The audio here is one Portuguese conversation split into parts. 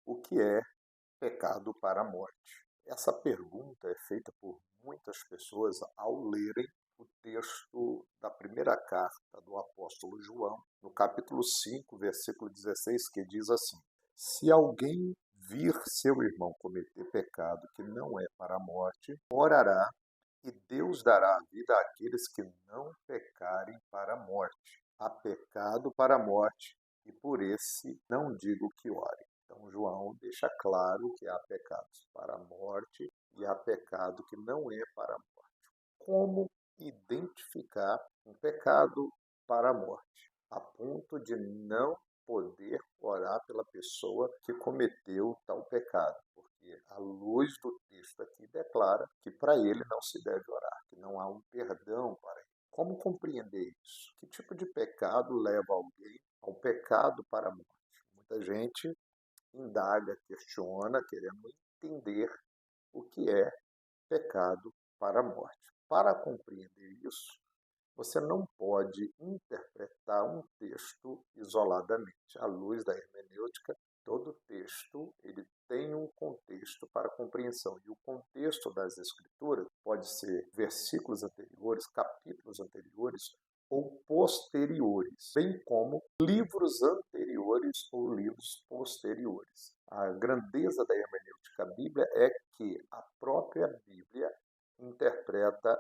O que é pecado para a morte? Essa pergunta é feita por muitas pessoas ao lerem o texto da primeira carta do apóstolo João, no capítulo 5, versículo 16, que diz assim: Se alguém vir seu irmão cometer pecado que não é para a morte, orará e Deus dará a vida àqueles que não pecarem para a morte. Há pecado para a morte, e por esse não digo que ore. Então, João deixa claro que há pecados para a morte e há pecado que não é para a morte. Como identificar um pecado para a morte, a ponto de não poder orar pela pessoa que cometeu tal pecado? Porque a luz do texto aqui declara que para ele não se deve orar, que não há um perdão para ele. Como compreender isso? Que tipo de pecado leva alguém ao pecado para a morte? Muita gente indaga, questiona, querendo entender o que é pecado para a morte. Para compreender isso, você não pode interpretar um texto isoladamente. À luz da hermenêutica, todo texto ele tem um contexto para compreensão. E o contexto das Escrituras pode ser versículos anteriores, capítulos anteriores ou posteriores, bem como livros anteriores ou livros posteriores. A grandeza da hermenêutica bíblia é que a própria Bíblia interpreta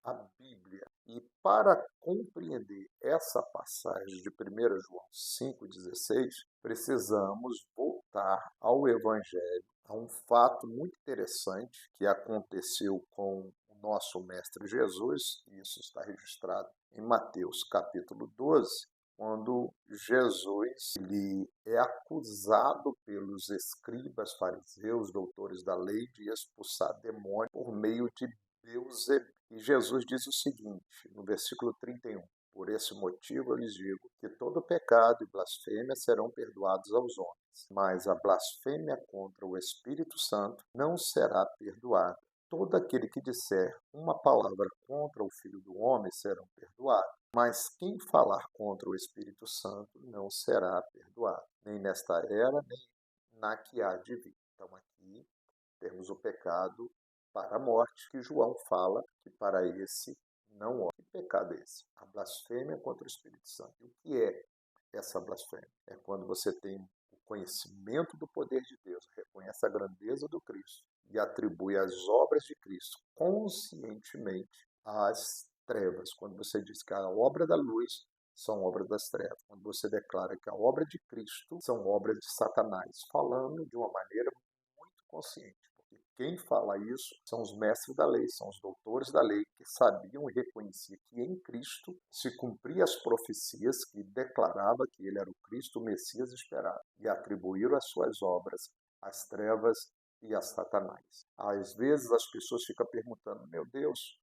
a Bíblia. E para compreender essa passagem de 1 João 5,16, precisamos voltar ao Evangelho, a um fato muito interessante que aconteceu com o nosso Mestre Jesus, e isso está registrado em Mateus capítulo 12, quando Jesus ele é acusado pelos escribas, fariseus, doutores da lei, de expulsar demônios por meio de Beelzebub. E Jesus diz o seguinte, no versículo 31, por esse motivo eu lhes digo que todo pecado e blasfêmia serão perdoados aos homens, mas a blasfêmia contra o Espírito Santo não será perdoada. Todo aquele que disser uma palavra contra o Filho do Homem será perdoado, mas quem falar contra o Espírito Santo não será perdoado, nem nesta era, nem na que há de vir. Então aqui temos o pecado para a morte, que João fala que para esse não há. Que pecado é esse? A blasfêmia contra o Espírito Santo. E o que é essa blasfêmia? É quando você tem o conhecimento do poder de Deus, reconhece a grandeza do Cristo e atribui as obras de Cristo conscientemente às trevas. Quando você diz que a obra da luz são obras das trevas. Quando você declara que a obra de Cristo são obras de Satanás, falando de uma maneira muito consciente. Quem fala isso são os mestres da lei, são os doutores da lei, que sabiam e reconheciam que em Cristo se cumpria as profecias que declarava que ele era o Cristo, o Messias esperado, e atribuíram as suas obras às trevas e a Satanás. Às vezes as pessoas ficam perguntando, meu Deus,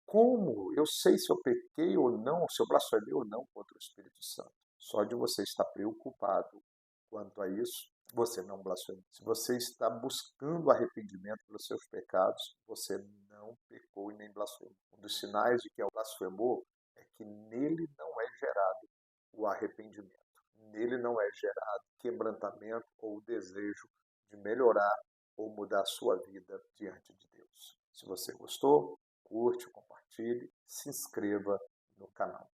como eu sei se eu pequei ou não, se eu blasfemei ou não contra o Espírito Santo? Só de você estar preocupado quanto a isso, você não blasfemou. Se você está buscando arrependimento pelos seus pecados, você não pecou e nem blasfemou. Um dos sinais de que é o blasfemor é que nele não é gerado o arrependimento. Nele não é gerado quebrantamento ou desejo de melhorar ou mudar a sua vida diante de Deus. Se você gostou, curte, compartilhe, se inscreva no canal.